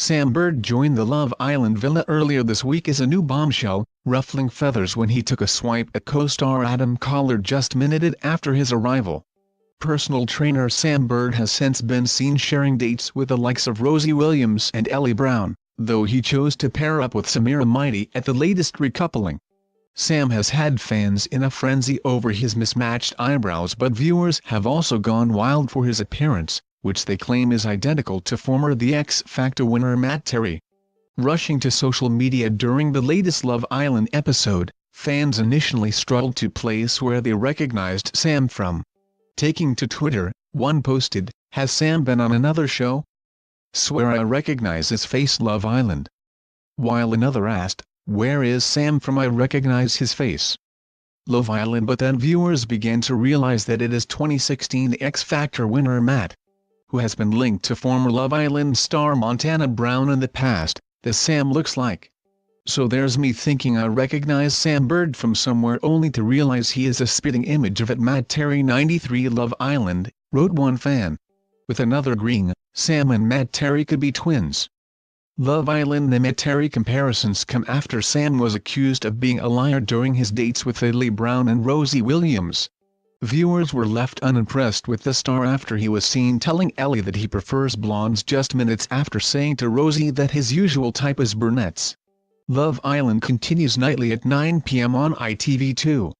Sam Bird joined the Love Island villa earlier this week as a new bombshell, ruffling feathers when he took a swipe at co-star Adam Collard just minutes after his arrival. Personal trainer Sam Bird has since been seen sharing dates with the likes of Rosie Williams and Ellie Brown, though he chose to pair up with Samira Mighty at the latest recoupling. Sam has had fans in a frenzy over his mismatched eyebrows, but viewers have also gone wild for his appearance, which they claim is identical to former The X Factor winner Matt Terry. Rushing to social media during the latest Love Island episode, fans initially struggled to place where they recognized Sam from. Taking to Twitter, one posted, "Has Sam been on another show? Swear I recognize his face Love Island." While another asked, "Where is Sam from? I recognize his face." Love Island. But then viewers began to realize that it is 2016 X Factor winner Matt, who has been linked to former Love Island star Montana Brown in the past, that Sam looks like. "So there's me thinking I recognize Sam Bird from somewhere, only to realize he is a spitting image of at Matt Terry 93 Love Island," wrote one fan. With another agreeing, "Sam and Matt Terry could be twins." Love Island. The Matt Terry comparisons come after Sam was accused of being a liar during his dates with Ellie Brown and Rosie Williams. Viewers were left unimpressed with the star after he was seen telling Ellie that he prefers blondes just minutes after saying to Rosie that his usual type is brunettes. Love Island continues nightly at 9 p.m. on ITV2.